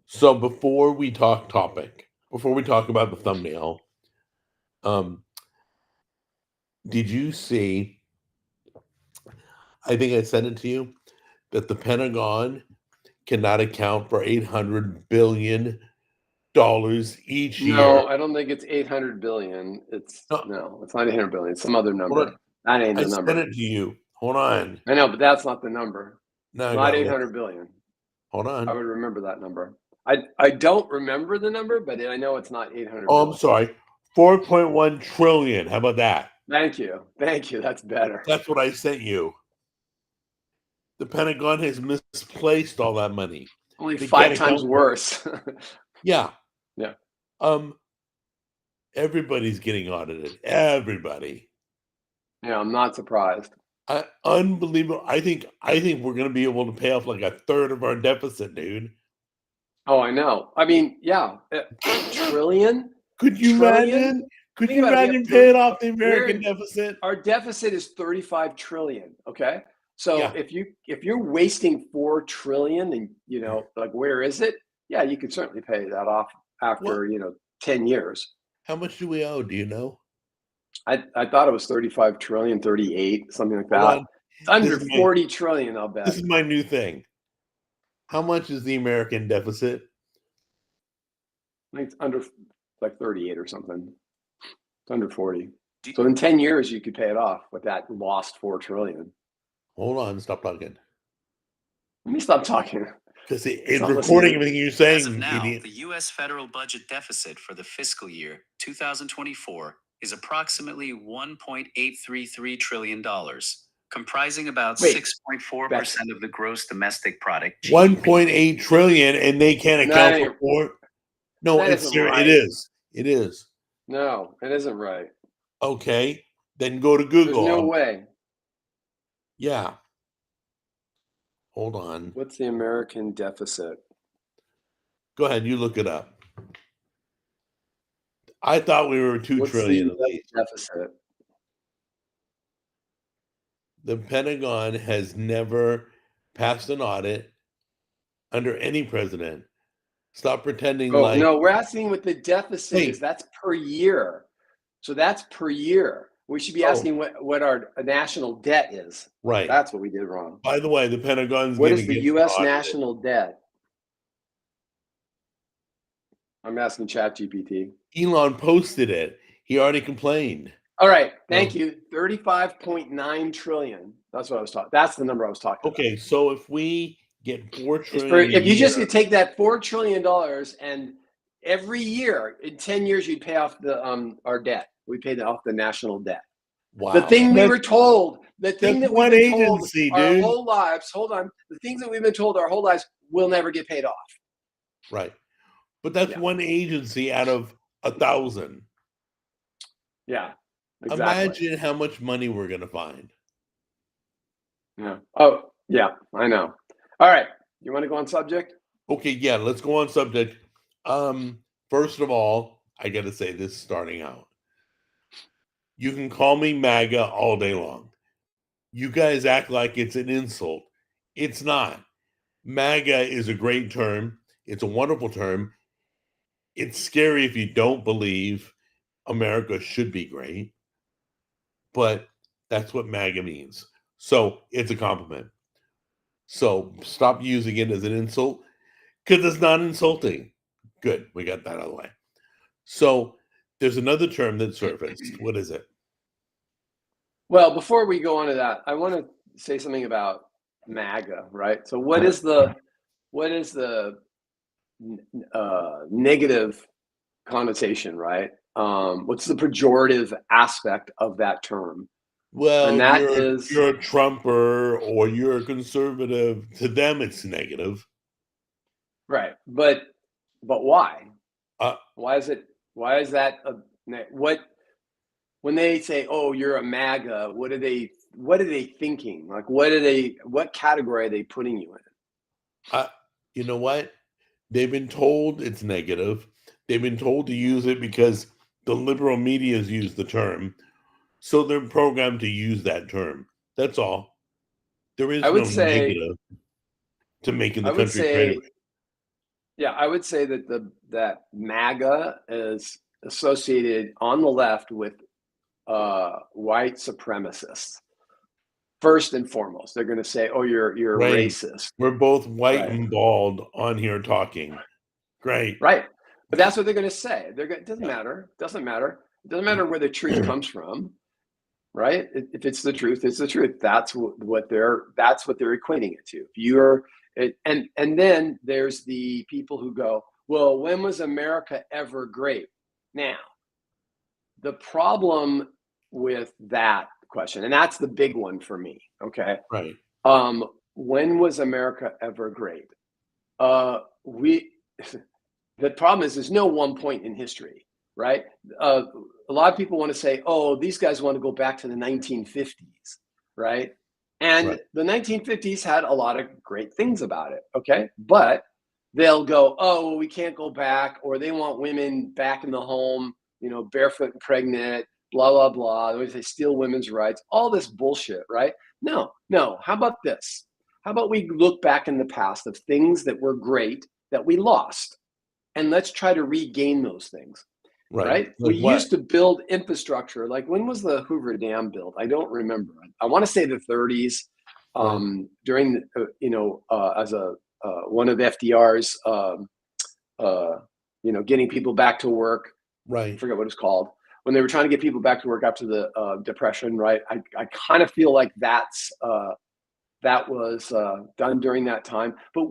So before we talk about the thumbnail, um, did you see? I think I sent it to you that the Pentagon cannot account for $800 billion each year. No, I don't think it's 800 billion. No, It's not 800 billion. It's some other hold number. on. That ain't I the sent number. it to you. Hold on. I know, but that's not the number. Now It's I not gotta look. 800 billion. Hold I on. would remember that number. I don't remember the number, but I know it's not 800 Oh, I'm billion. sorry. 4.1 trillion. How about that? Thank you. Thank you. That's better. That's what I sent you. The Pentagon has misplaced all that money. Only They five can't times account for it. worse. Yeah. Yeah. Um, everybody's getting audited. Everybody. Yeah, I'm not surprised. Unbelievable. I think we're gonna be able to pay off like a third of our deficit, dude. Oh, I know. I mean, yeah, trillion, Could you trillion. imagine? Could Think you about it. We have imagine 30. paying off the American deficit? Our deficit is 35 trillion. Okay, so Yeah. if you're wasting 4 trillion, and like, where is it? Yeah, you could certainly pay that off What? after 10 years. How much do we owe? Do you know? I thought it was 35 trillion, 38, something like Hold that. on. It's under This is my 40 trillion, I'll this bet. is my new thing. How much is the American deficit? I think it's under like 38 or something. It's under 40. So in 10 years, you could pay it off with that lost 4 trillion. Hold on, stop talking. Let me stop talking. Because It's it's not recording listening. everything you're saying, As of now, idiot. the U.S. federal budget deficit for the fiscal year 2024 is approximately $1.833 trillion, comprising about Wait, 6.4% of the gross domestic product. 1.8 trillion, and they can't account for four. No, that it's isn't serious. right. It is. It is. No, it isn't right. Okay, then go to There's Google. no way. Yeah. Hold on. What's the American deficit? Go ahead. You look it up. I thought we were 2 What's trillion the at least. deficit? The Pentagon has never passed an audit under any president. Stop pretending Oh, like. no, we're asking what the deficit Hey. is. That's per year. So that's per year. We should be Oh. asking what our national debt is. Right. That's what we did wrong. By the way, the Pentagon's What going is to the get U.S. audited. national debt? I'm asking ChatGPT. Elon posted it. He already complained. All right, thank you. 35.9 trillion. That's what I was talking. That's the number I was talking about. Okay, so if we get 4 trillion If you just year, could take that $4 trillion and every year in 10 years you'd pay off the our debt. We paid off the national debt. wow. The thing we were told, the thing that's that we've one been told agency, our dude. whole lives. Hold on, the things that we've been told our whole lives will never get paid off. Right, but that's one agency out of 1,000. Yeah, exactly. Imagine how much money we're going to find. Yeah. Oh, yeah, I know. All right, you want to go on subject? Okay, yeah, let's go on subject. First of all, I got to say this starting out. You can call me Maga all day long. You guys act like it's an insult. It's not. MAGA is a great term. It's a wonderful term. It's scary if you don't believe America should be great, but that's what MAGA means. So it's a compliment. So stop using it as an insult because it's not insulting. Good. We got that out of the way. So there's another term that surfaced. What is it? Well, before we go on to that, I want to say something about MAGA, right? So what is the negative connotation, right? What's the pejorative aspect of that term? Well, and that you're a Trumper or you're a conservative. To them, it's negative. Right. But why? Why is that what when they say, "Oh, you're a MAGA," what are they thinking? Like, what category are they putting you in? You know what? They've been told it's negative. They've been told to use it because the liberal media's used the term. So they're programmed to use that term. That's all. There is no negative to making the country great. Yeah, I would say that that MAGA is associated on the left with white supremacists. First and foremost, they're going to say, "Oh, you're a Right. racist." We're both white Right. and bald on here talking. Great. Right. But that's what they're going to say. It doesn't Yeah. matter. Doesn't matter. It doesn't matter where the truth comes from, right? If it's the truth, it's the truth. That's what they're equating it to. If you're and then there's the people who go, "Well, when was America ever great?" Now, the problem with that question, and that's the big one for me, okay? Right. When was America ever great? We The problem is there's no one point in history, right? A lot of people want to say, oh, these guys want to go back to the 1950s, right? Right. And the 1950s had a lot of great things about it, okay? But they'll go, oh, well, we can't go back, or they want women back in the home, barefoot and pregnant, blah, blah, blah. They steal women's rights, all this bullshit, right? No, no. How about this? How about we look back in the past of things that were great that we lost? And let's try to regain those things, Right. right? We Like what? used to build infrastructure. Like, when was the Hoover Dam built? I don't remember. I want to say the 30s, Right. during as a one of FDR's getting people back to work. I Right. forget what it's called, when they were trying to get people back to work after the Depression, right? I kind of feel like that was done during that time. But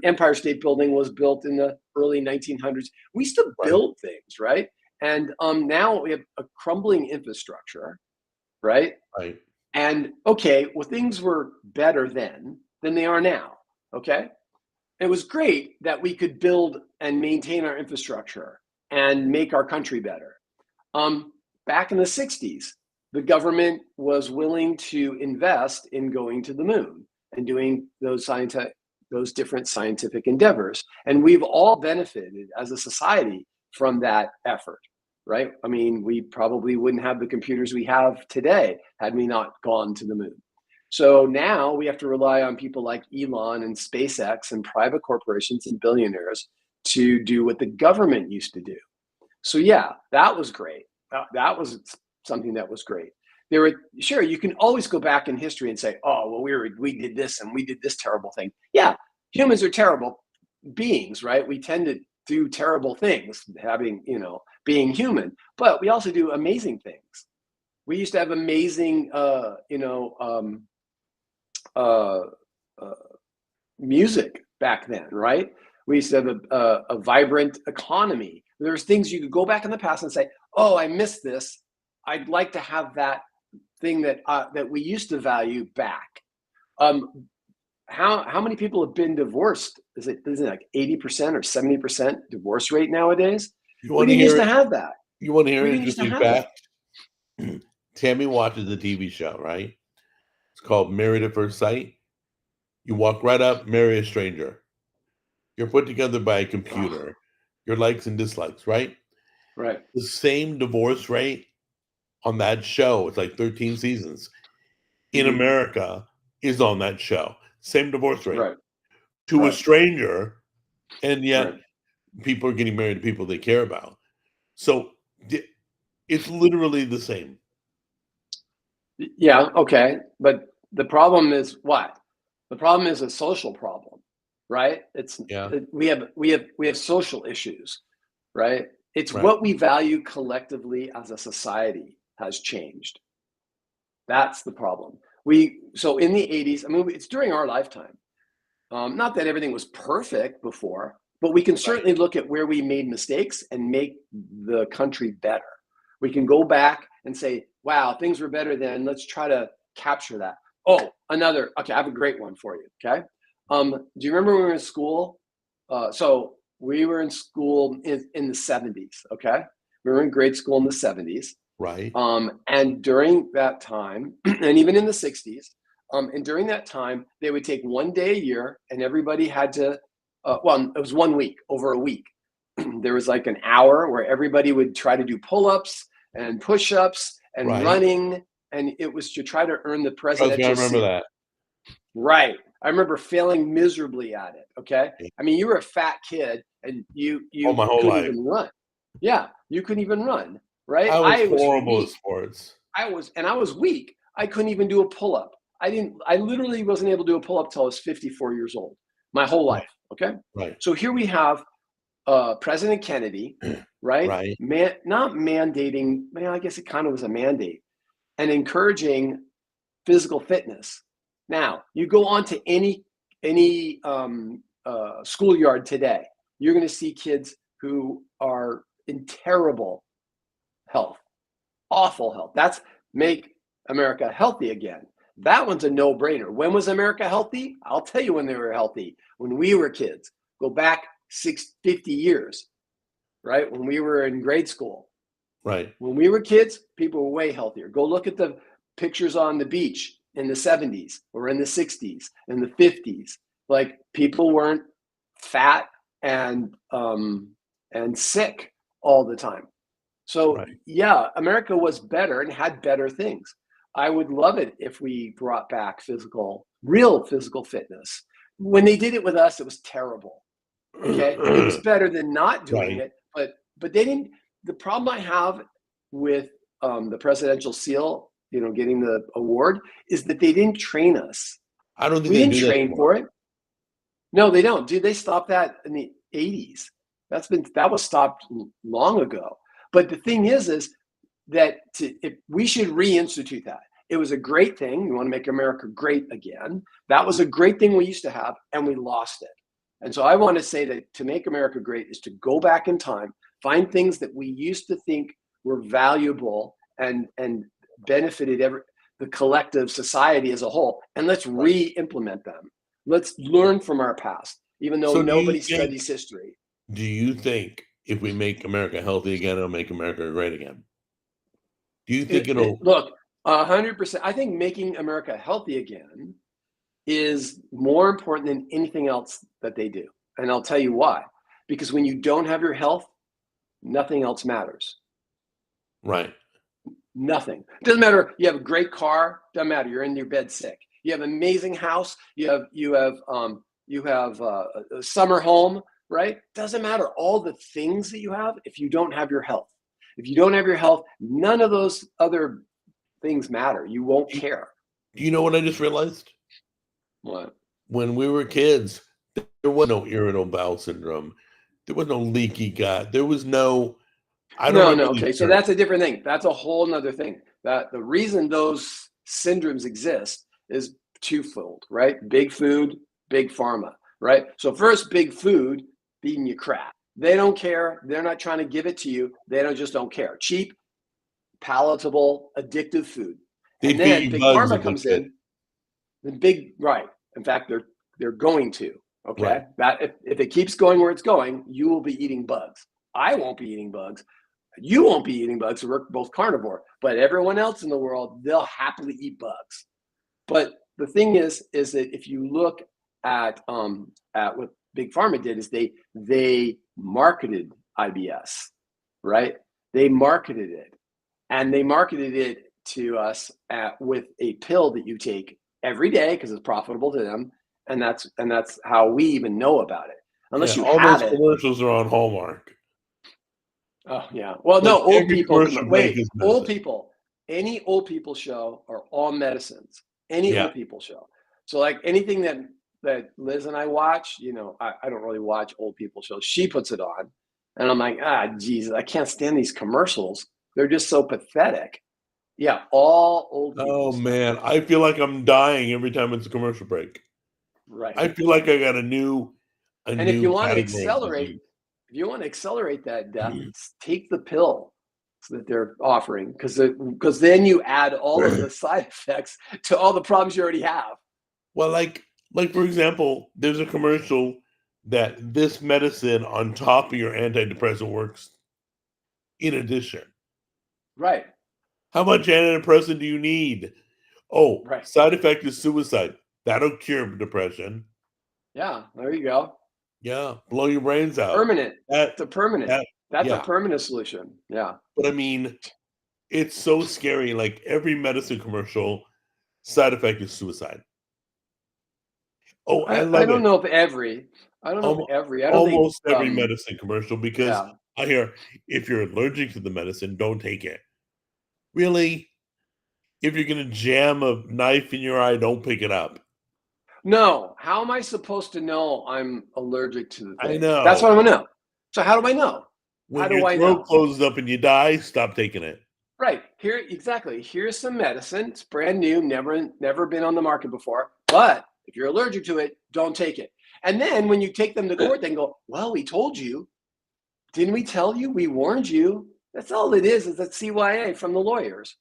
Empire State Building was built in the early 1900s. We used to Right. build things, right? And now we have a crumbling infrastructure, right? Right. And okay, well, things were better then than they are now. Okay, it was great that we could build and maintain our infrastructure and make our country better. Back in the 60s, the government was willing to invest in going to the moon and doing those different scientific endeavors. And we've all benefited as a society from that effort, right? I mean, we probably wouldn't have the computers we have today had we not gone to the moon. So now we have to rely on people like Elon and SpaceX and private corporations and billionaires to do what the government used to do. So yeah, that was great. That was something that was great. Sure, you can always go back in history and say, oh, well, we did this and we did this terrible thing. Yeah, humans are terrible beings, right? We tend to do terrible things, being human, but we also do amazing things. We used to have amazing, music back then, right? We used to have a vibrant economy. There's things you could go back in the past and say, oh, I missed this. I'd like to have that thing that we used to value back. How many people have been divorced? Is it like 80% or 70% divorce rate nowadays? You We want to didn't used hear to it? have that. You want to hear We an didn't used to interesting have that. fact? Tammy watches a TV show, right? It's called Married at First Sight. You walk right up, marry a stranger. You're put together by a computer. Your likes and dislikes, right? Right. The same divorce rate on that show, it's like 13 seasons, in Mhm. America is on that show. Same divorce rate Right. to a Right. stranger, and yet Right. people are getting married to people they care about. So it's literally the same. Yeah. Okay. But the problem is what? The problem is a social problem, right? Yeah. We have social issues, right? It's Right. what we value collectively as a society has changed. That's the problem. So in the 80s, I mean, it's during our lifetime. Not that everything was perfect before, but we can Right. certainly look at where we made mistakes and make the country better. We can go back and say, wow, things were better then. Let's try to capture that. Oh, okay, I have a great one for you. Okay. Do you remember when we were in school? So we were in school in the 70s. Okay. We were in grade school in the 70s. Right. And during that time, and even in the 60s, and during that time, they would take one day a year, and everybody had to, it was 1 week, over a week. There was like an hour where everybody would try to do pull-ups and push-ups and Right. running, and it was to try to earn the Trust me, I presidential remember seat. that. Right. I remember failing miserably at it. Okay. I mean, you were a fat kid and you my whole couldn't life. even run. Yeah, you couldn't even run, right? I was was horrible at weak. sports. I was weak. I couldn't even do a pull-up. I literally wasn't able to do a pull-up till I was 54 years old, my whole life. Okay. Right. So here we have President Kennedy, right? Right. Not mandating, I guess it kind of was a mandate, and encouraging physical fitness. Now, you go on to any schoolyard today, you're going to see kids who are in terrible health, awful health. That's make America healthy again. That one's a no-brainer. When was America healthy? I'll tell you when they were healthy. When we were kids. Go back 50 years, right? When we were in grade school. Right. When we were kids, people were way healthier. Go look at the pictures on the beach in the 70s or in the 60s, in the 50s. Like, people weren't fat and sick all the time. So Right. yeah, America was better and had better things. I would love it if we brought back real physical fitness. When they did it with us, it was terrible. Okay, it was better than not doing Right. it, but they didn't. The problem I have with the presidential seal, getting the award, is that they didn't train us. I don't think We they didn't do that train anymore. for it. No, they don't. Dude, they stopped that in the 80s. That was stopped long ago. But the thing is that we should reinstitute that. It was a great thing. We want to make America great again. That was a great thing we used to have, and we lost it. And so I want to say that to make America great is to go back in time, find things that we used to think were valuable and benefited the collective society as a whole, and let's re-implement them. Let's learn from our past, even though So nobody studies history. do you think if we make America healthy again, it'll make America great again? Do you think it'll Look, 100%. I think making America healthy again is more important than anything else that they do. And I'll tell you why. Because when you don't have your health, nothing else matters. right? Nothing. It doesn't matter. You have a great car. Doesn't matter. You're in your bed sick. You have an amazing house. You have a summer home, right? Doesn't matter all the things that you have if you don't have your health. If you don't have your health, none of those other things matter. You won't care. Do you know what I just realized? What? When we were kids, there was no irritable bowel syndrome. There was no leaky gut. There was no. I don't No. remember Okay, so that's a different thing. That's a whole nother thing. That the reason those syndromes exist is twofold, right? Big food, big pharma, right? So first, big food feeding you crap. They don't care. They're not trying to give it to you. They just don't care. Cheap, palatable, addictive food. They And then feed you big bugs pharma and comes that's it. in. The big right. In fact, they're going to. Okay, Right. that if it keeps going where it's going, you will be eating bugs. I won't be eating bugs. You won't be eating bugs. We're both carnivore, but everyone else in the world, they'll happily eat bugs. But the thing is that if you look at what Big Pharma did, is they marketed IBS, right? They marketed it, and they marketed it to us with a pill that you take every day because it's profitable to them, and that's how we even know about it. Unless you all have those it. commercials are on Hallmark. Oh yeah. Well, Like no, old every people. commercial break Wait, is old medicine. people. Any old people show are all medicines. Any Yeah. old people show. So like anything that Liz and I watch, I don't really watch old people shows. She puts it on, and I'm like, Jesus, I can't stand these commercials. They're just so pathetic. Yeah, all old people Oh stuff. man, I feel like I'm dying every time it's a commercial break. Right. I feel like I got a new And if you want to category of accelerate, disease. that death, take the pill that they're offering, because then you add all of the side effects to all the problems you already have. Well, like for example, there's a commercial that this medicine on top of your antidepressant works in addition. Right. How much antidepressant do you need? Oh, Right. side effect is suicide. That'll cure depression. Yeah, there you go. Yeah, blow your brains out. Permanent. That That's a permanent. that That's a yeah. permanent solution. Yeah. But I mean, it's so scary. Like every medicine commercial, side effect is suicide. Oh, I I love don't it. know if every. I don't know if Almo every. I don't think. Almost every medicine commercial, because Yeah. I hear, "If you're allergic to the medicine, don't take it." Really? If you're gonna jam a knife in your eye, don't pick it up. No. How am I supposed to know I'm allergic to the I thing? That's know. what I'm gonna know. So how do I know? How When do your I throat know? closes up and you die, stop taking it. Right. Here, exactly. Here's some medicine. It's brand new, never been on the market before. But if you're allergic to it, don't take it. And then when you take them to court, they can go, well, we told you. Didn't we tell you? We warned you. That's all it is that CYA from the lawyers.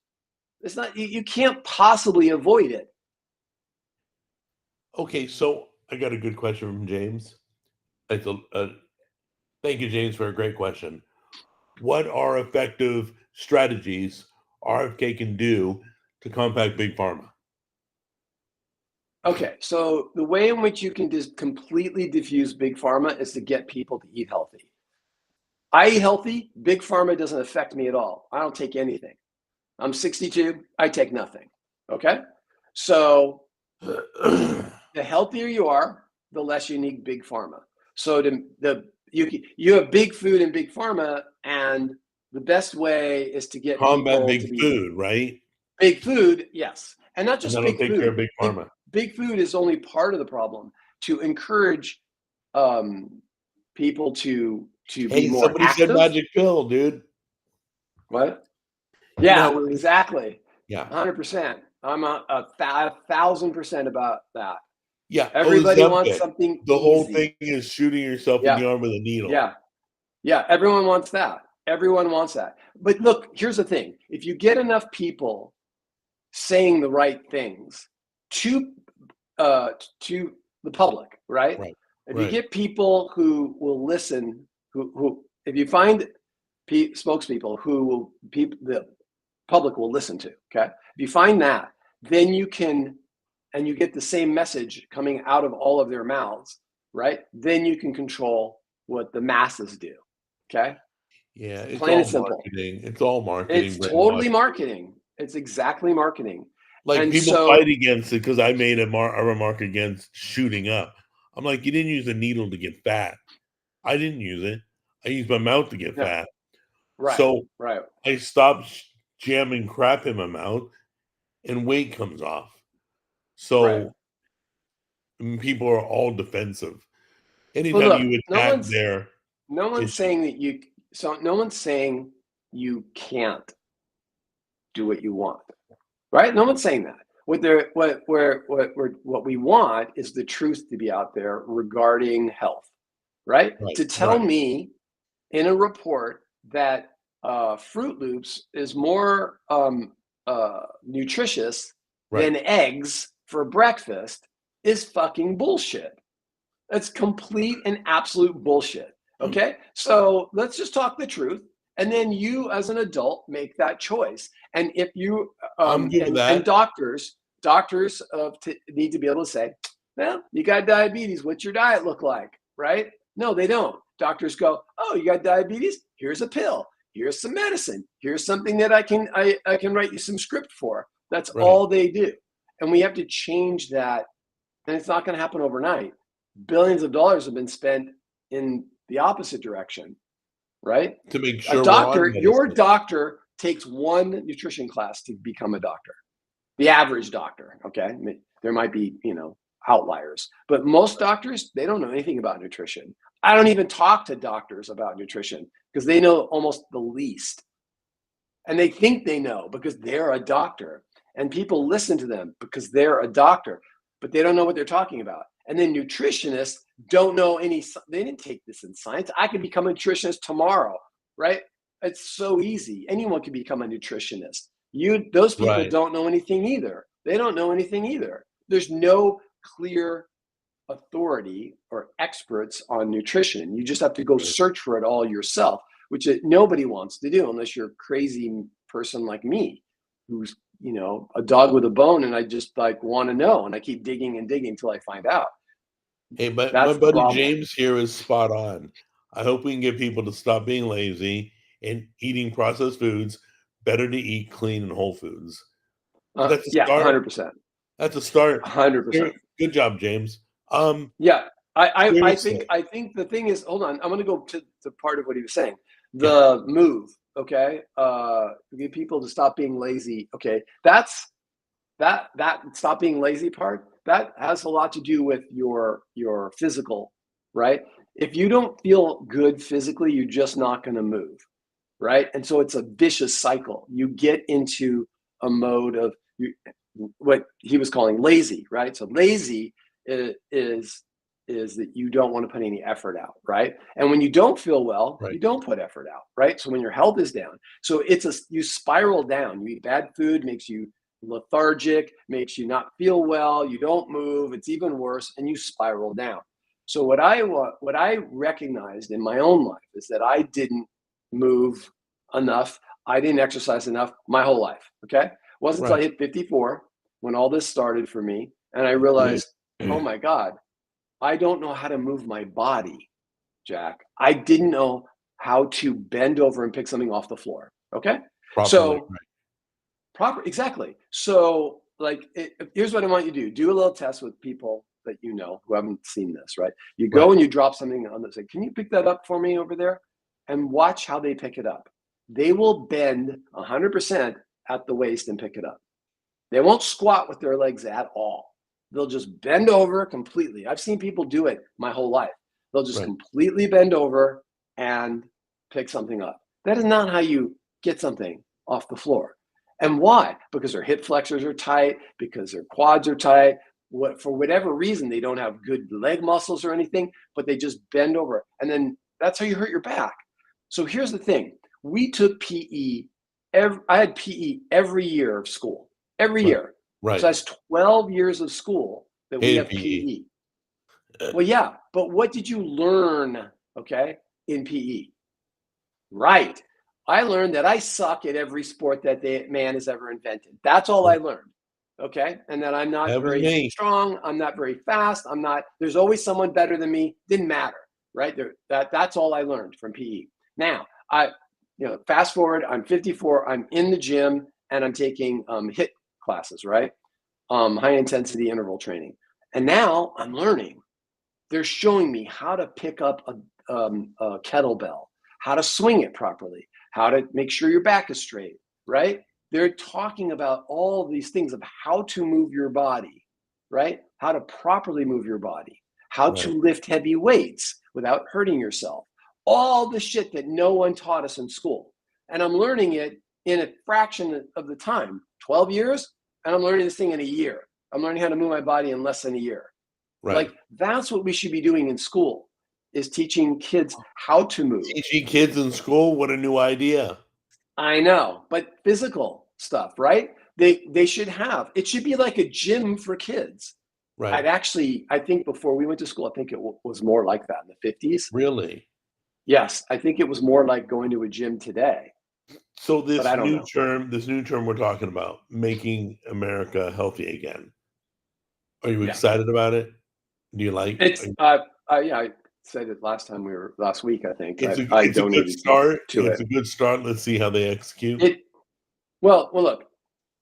It's not, you can't possibly avoid it. Okay, so I got a good question from James. It's thank you, James, for a great question. What are effective strategies RFK can do to combat big pharma? Okay, so the way in which you can just completely diffuse big pharma is to get people to eat healthy. I eat healthy, big pharma doesn't affect me at all. I don't take anything. I'm 62, I take nothing. Okay? So the healthier you are, the less you need big pharma. So you have big food and big pharma, and the best way is to get Combat people big to be food, right? big food, yes. And not And just that'll big take care food. of big pharma. Big food is only part of the problem. To encourage people to be Hey, more somebody said active. magic pill, dude. What? Now, Yeah, exactly. yeah, 100%. I'm a 1,000% about that. yeah. Everybody wants Ozempic. something The whole thing easy. is shooting yourself in Yeah, the arm with a needle. yeah, yeah. Everyone wants that. Everyone wants that. But look, here's the thing: if you get enough people saying the right things to to the public, right? Right, If you right, get people who will listen, who if you find spokespeople who will the public will listen to, okay? If you find that, then you can, and you get the same message coming out of all of their mouths, right? Then you can control what the masses do, okay? yeah. It's Plain and all simple. marketing. It's all marketing, It's totally brainwashing. marketing. It's exactly marketing. Like, And people so, fight against it because I made a remark against shooting up. I'm like, you didn't use a needle to get fat. I didn't use it. I used my mouth to get yeah, fat. right, So right, I stopped jamming crap in my mouth, and weight comes off. right. So people are all defensive. Well, Anytime look, you attack their no one's issue, saying that you, so no one's saying you can't do what you want, right? No one's saying that. What we want is the truth to be out there regarding health, right? right, To tell right, me in a report that Fruit Loops is more nutritious right. than eggs for breakfast is fucking bullshit. That's complete and absolute bullshit. Okay. So let's just talk the truth. And then you, as an adult, make that choice. And if you, I'm good with and that. doctors need to be able to say, well, you got diabetes. What's your diet look like? Right? No, they don't. Doctors go, oh, you got diabetes? Here's a pill. Here's some medicine. Here's something that I can write you some script for. That's Right. all they do. And we have to change that. And it's not going to happen overnight. Billions of dollars have been spent in the opposite direction, right? To make A sure we're on doctor, your medicine. doctor takes one nutrition class to become a doctor. The average doctor, okay? There might be, outliers, but most doctors, they don't know anything about nutrition. I don't even talk to doctors about nutrition because they know almost the least. And they think they know because they're a doctor. And people listen to them because they're a doctor, but they don't know what they're talking about. And then nutritionists don't know they didn't take this in science. I could become a nutritionist tomorrow, right? It's so easy. Anyone can become a nutritionist. Those people Right. don't know anything either. They don't know anything either. There's no clear authority or experts on nutrition. You just have to go search for it all yourself, which nobody wants to do unless you're a crazy person like me, who's a dog with a bone, and I just want to know, and I keep digging and digging until I find out. Hey, my That's the buddy problem. James here is spot on. I hope we can get people to stop being lazy and eating processed foods. Better to eat clean and whole foods. That's a Yeah, start. 100%. That's a start. 100%. Good job, James. Yeah, I Seriously. think the thing is, hold on, I'm going to go to part of what he was saying. The move, okay, get people to stop being lazy. Okay, that's that stop being lazy part. That has a lot to do with your physical, right? If you don't feel good physically, you're just not going to move, right? And so it's a vicious cycle. You get into a mode of what he was calling lazy, right? So lazy is that you don't want to put any effort out, right? And when you don't feel well, Right. you don't put effort out, right? So when your health is down, so you spiral down. You eat bad food, makes you lethargic, makes you not feel well. You don't move. It's even worse, and you spiral down. So what I recognized in my own life is that I didn't move enough. I didn't exercise enough my whole life. Okay, it wasn't until I hit 54 when all this started for me, and I realized, oh my God, I don't know how to move my body, Jack. I didn't know how to bend over and pick something off the floor. Okay, Properly. so exactly. So here's what I want you to do: do a little test with people that you know who haven't seen this. Right? You go and you drop something on the say, can you pick that up for me over there? And watch how they pick it up. They will bend 100% at the waist and pick it up. They won't squat with their legs at all. They'll just bend over completely. I've seen people do it my whole life. They'll just completely bend over and pick something up. That is not how you get something off the floor. And why? Because their hip flexors are tight, because their quads are tight. For whatever reason, they don't have good leg muscles or anything, but they just bend over. And then that's how you hurt your back. So here's the thing. We took PE. I had PE every year of school, every year. Right. So that's 12 years of school that we have PE. Well, yeah, but what did you learn, okay, in PE? Right. I learned that I suck at every sport that man has ever invented. That's all I learned, okay? And that I'm not very strong. I'm not very fast. There's always someone better than me. Didn't matter, right? That's all I learned from PE. Now, fast forward, I'm 54, I'm in the gym, and I'm taking HIIT classes, right? High intensity interval training. And now I'm learning. They're showing me how to pick up a kettlebell, how to swing it properly, how to make sure your back is straight, right? They're talking about all of these things of how to move your body, right? How to properly move your body, how to lift heavy weights without hurting yourself. All the shit that no one taught us in school. And I'm learning it in a fraction of the time, 12 years, and I'm learning this thing in a year. I'm learning how to move my body in less than a year. Like, that's what we should be doing in school, is teaching kids how to move. Teaching kids in school? What a new idea. I know, but physical stuff, right? They should have. It should be like a gym for kids. Right. I think before we went to school, I think it was more like that in the 50s. Really? Yes, I think it was more like going to a gym today. So this new term we're talking about, making America healthy again. Are you excited about it? Do you like it? I said it last week, I think. It's a good start. It's a good start. Let's see how they execute. Well, look,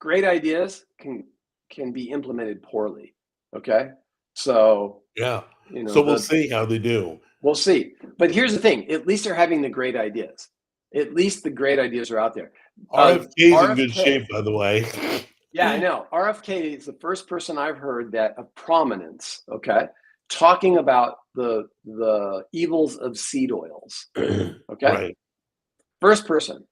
great ideas can be implemented poorly. Okay. So yeah. So we'll see how they do. We'll see. But here's the thing, at least they're having the great ideas. At least the great ideas are out there. RFK is in good shape, by the way. Yeah, I know. RFK is the first person I've heard that of prominence, okay, talking about the evils of seed oils. Okay. Right. First person.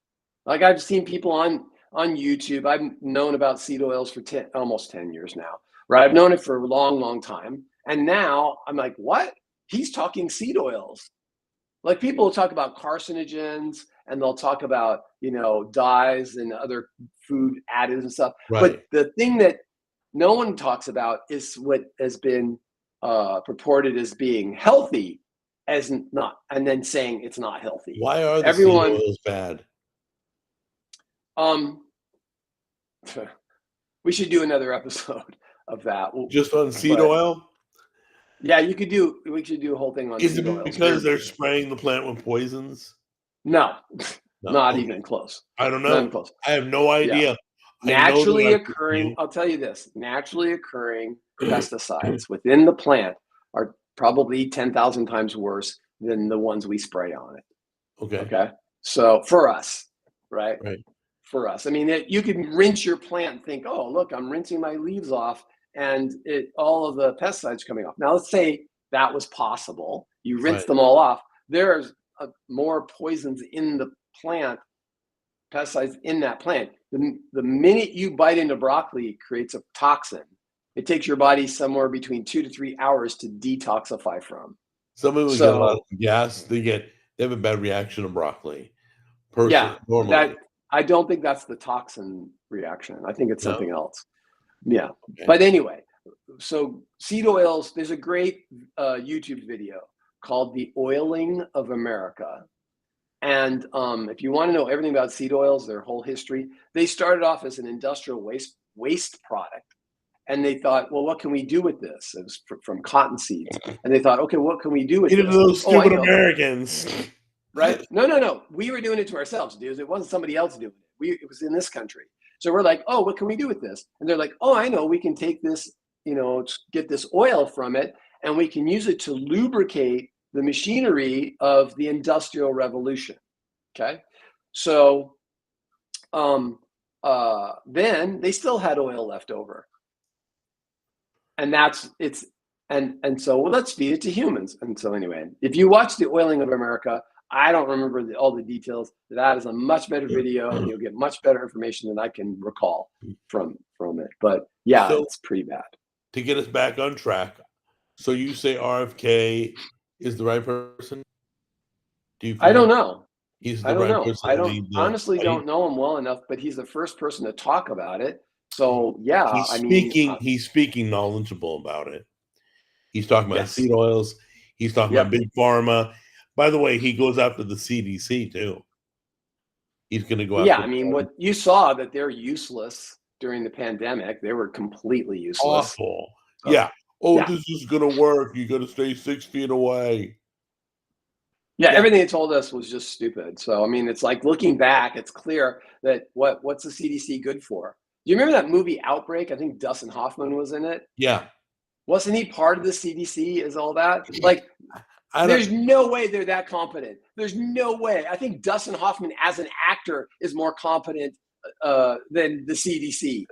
Like, I've seen people on YouTube. I've known about seed oils for almost 10 years now. Right. I've known it for a long, long time. And now I'm like, what? He's talking seed oils. Like, people will talk about carcinogens and they'll talk about, dyes and other food additives and stuff. Right. But the thing that no one talks about is what has been purported as being healthy as not, and then saying it's not healthy. Why are the seed oils bad? We should do another episode of that. Just on seed oil? Yeah, we should do a whole thing on seed oils. Because they're spraying the plant with poisons? No, not even close. I don't know. Not even close. I have no idea. Yeah. Naturally occurring, I'll tell you this, naturally occurring pesticides within the plant are probably 10,000 times worse than the ones we spray on it. Okay. Okay. So for us, right? Right. For us, I mean, you can rinse your plant and think, oh, look, I'm rinsing my leaves off and all of the pesticides coming off. Now, let's say that was possible. You rinse Right. them all off. There's more poisons in the plant, pesticides in that plant. The minute you bite into broccoli, it creates a toxin. It takes your body somewhere between 2 to 3 hours to detoxify from. Some people get a lot of gas. They have a bad reaction to broccoli. Yeah, Normally. I don't think that's the toxin reaction. I think it's No? something else. Yeah. Okay. But anyway, so seed oils, there's a great YouTube video called The Oiling of America. And if you want to know everything about seed oils, their whole history, they started off as an industrial waste product. And they thought, well, what can we do with this? It was from cotton seeds. And they thought, okay, what can we do with Get this? into those stupid Americans. Right? No. We were doing it to ourselves, dude. It wasn't somebody else doing it. It was in this country. So we're like, oh, what can we do with this? And they're like, oh, I know. We can take this, get this oil from it, and we can use it to lubricate the machinery of the Industrial Revolution. Okay. So then they still had oil left over. And so let's feed it to humans. And so anyway, if you watch The Oiling of America, I don't remember all the details. That is a much better video, and you'll get much better information than I can recall from it. But yeah, it's pretty bad. To get us back on track, so you say RFK is the right person? I don't know. He's the right person. I honestly don't know him well enough, but he's the first person to talk about it. So yeah, he's speaking knowledgeable about it. He's talking about seed oils. He's talking about big pharma. By the way, he goes after the CDC too. He's going to go after. Yeah, I mean, what you saw that they're useless during the pandemic. They were completely useless. Awful. So, yeah. This is going to work. You got to stay 6 feet away. Yeah, everything they told us was just stupid. So I mean, it's like looking back, it's clear that what's the CDC good for? Do you remember that movie Outbreak? I think Dustin Hoffman was in it. Yeah. Wasn't he part of the CDC? Is all that like? There's no way they're that competent. There's no way. I think Dustin Hoffman as an actor is more competent than the CDC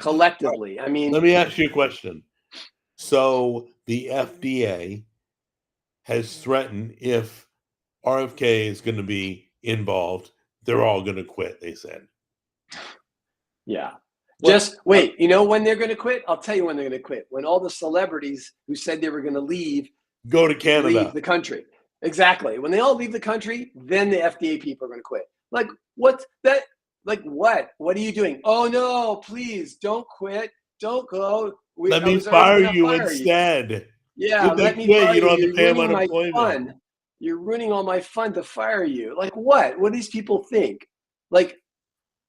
collectively. I mean, let me ask you a question. So the FDA has threatened if RFK is going to be involved, they're all going to quit, they said. Yeah. Just wait. You know when they're going to quit? I'll tell you when they're going to quit. When all the celebrities who said they were going to leave go to Canada, leave the country. Exactly. When they all leave the country, then the FDA people are going to quit. Like what's that? Like what? What are you doing? Oh no! Please don't quit. Don't go. Let me fire you instead. Yeah, let me fire you. You don't have to pay them unemployment. You're ruining all my fun to fire you. Like what? What do these people think? Like,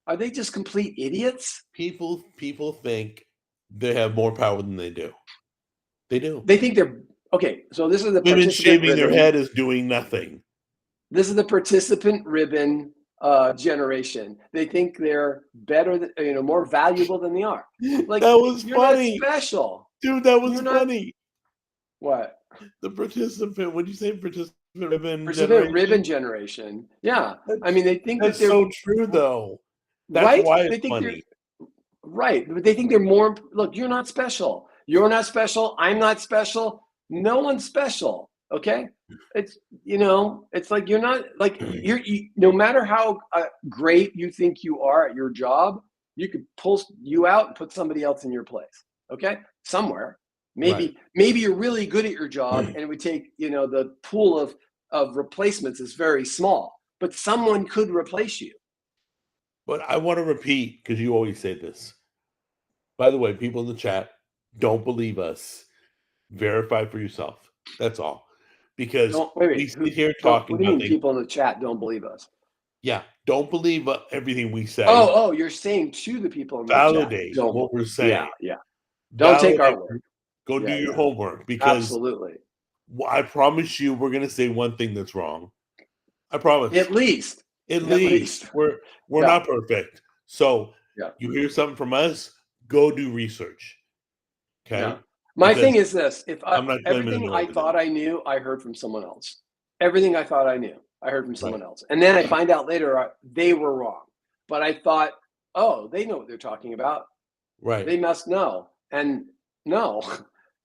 are they just complete idiots? People think they have more power than they do. They do. They think they're okay. So this is the women shaving their head is doing nothing. This is the participant ribbon generation. They think they're better, more valuable than they are. Like that was funny. Not special, dude. That was funny. What? The participant? What did you say? Participant ribbon generation. Yeah, I mean they think that's that they're so true though. That's right? why they it's think funny. Right, but they think they're more. Look, you're not special. You're not special. I'm not special. No one's special. Okay, it's it's like you're not like no matter how great you think you are at your job, you could pull you out and put somebody else in your place. Okay, somewhere. Maybe you're really good at your job, and it would take the pool of replacements is very small, but someone could replace you. But I want to repeat because you always say this. By the way, people in the chat, don't believe us. Verify for yourself. That's all. Because we sit here talking. What do you mean people in the chat don't believe us? Yeah, don't believe everything we say. Oh, you're saying to the people in the validate chat. what we're saying. Yeah. Don't take our word. Go do your homework because absolutely. I promise you, we're going to say one thing that's wrong. I promise. At least we're not perfect. So you hear something from us, go do research. Okay. Yeah. My because thing is this: I'm not claiming to everything know I everything. thought I knew, I heard from someone else. Everything I thought I knew, I heard from someone Right. else, and then I find out later they were wrong. But I thought, oh, they know what they're talking about. Right. They must know. And no,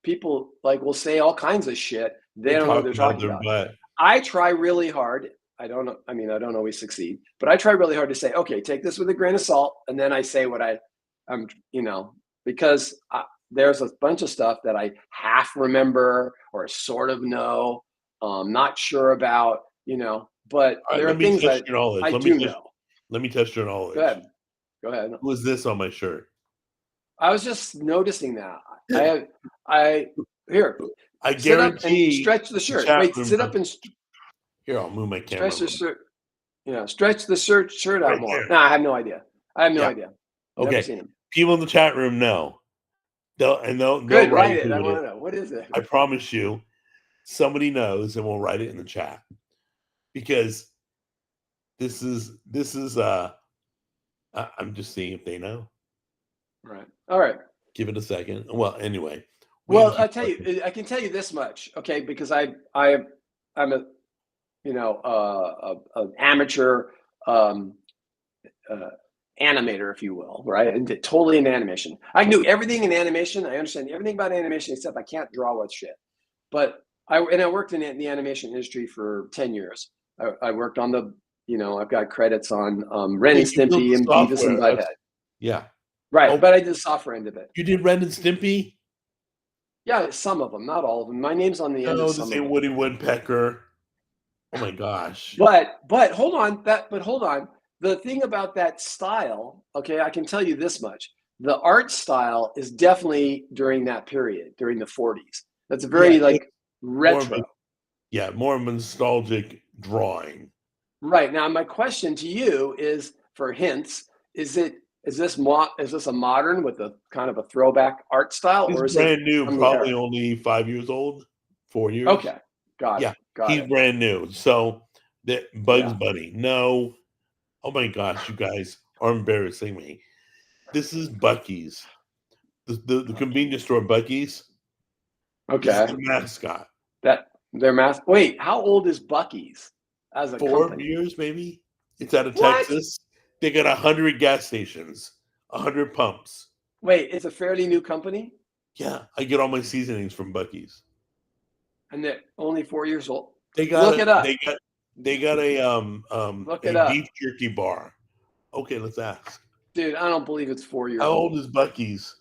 people like will say all kinds of shit. They don't know what they're talking about. But I try really hard. I don't know. I mean, I don't always succeed, but I try really hard to say, okay, take this with a grain of salt, and then I say what I'm, because there's a bunch of stuff that I half remember or sort of know, not sure about, but all right, there are let me things test that your knowledge. I do know. Let me test your knowledge. Go ahead. Go ahead. Who is this on my shirt? I was just noticing that. Here. I Sit up and guarantee stretch the shirt. chat Wait, room sit up and here. I'll move my camera. stretch the shirt. Yeah, stretch the shirt out Right more. there. No, I have no idea. I have no Yeah. idea. Never Okay. seen him. People in the chat room know. They'll Good, write write it. I who want it to is. know. What is it? I promise you, somebody knows, and we'll write it in the chat because this is. I'm just seeing if they know. Right. All right. Give it a second. Well, anyway. Well, I tell you, I can tell you this much, okay? Because I'm a an amateur animator, if you will, right? And totally in animation. I can do everything in animation. I understand everything about animation except I can't draw with shit. But I worked in the animation industry for 10 years. I worked on I've got credits on Ren and Stimpy and Beavis and Butthead. Yeah. Right, Oh, but I did the software end of it. You did Ren and Stimpy? Yeah, some of them, not all of them. My name's on the end of some of them. Woody Woodpecker. Oh my gosh. But hold on, hold on. The thing about that style, okay, I can tell you this much. The art style is definitely during that period, during the 40s. That's very retro. More of a nostalgic drawing. Right. Now my question to you is for hints, is this a modern with a kind of a throwback art style, or is brand new, probably era? only 5 years old, 4 years? Okay. Got it. He's brand new. So that Bugs Bunny. No. Oh my gosh, you guys are embarrassing me. This is Buc-ee's. The convenience store Buc-ee's. Okay. This is the mascot. Wait, how old is Buc-ee's as a 4 company? years, maybe? It's out of Texas. They got 100 gas stations, 100 pumps. Wait, it's a fairly new company? Yeah, I get all my seasonings from Buc-ee's. And they're only 4 years old. They got Look it up. They got a beef jerky bar. Okay, let's ask. Dude, I don't believe it's 4 years How old. old is Buc-ee's?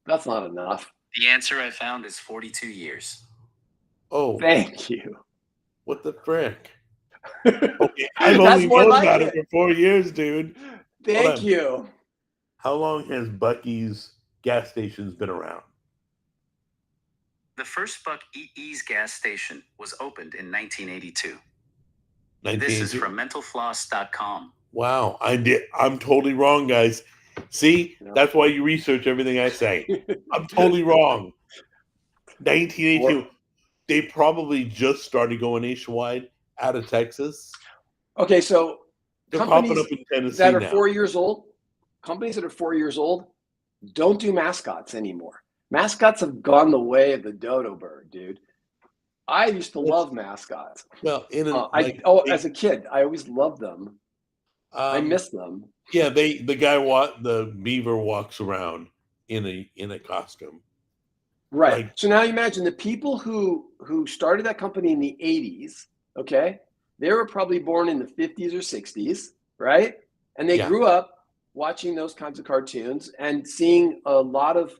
That's not enough. The answer I found is 42 years. Oh, thank you. What the frick? Okay, I've only known about it for 4 years, dude. Thank you. How long has Buc-ee's gas stations been around? The first Buc-ee's gas station was opened in 1982. This is from mentalfloss.com. Wow, I'm totally wrong, guys. See, that's why you research everything I say. I'm totally wrong. 1982. They probably just started going nationwide out of Texas. Okay, so they're companies popping up in Tennessee that are now. 4 years old, companies that are 4 years old don't do mascots anymore. Mascots have gone the way of the dodo bird, dude. I used to love mascots. Well, as a kid, I always loved them. I miss them. Yeah, the beaver walks around in a costume. Right. So now you imagine the people who started that company in the 80s, okay? They were probably born in the 50s or 60s, right? And they grew up watching those kinds of cartoons and seeing a lot of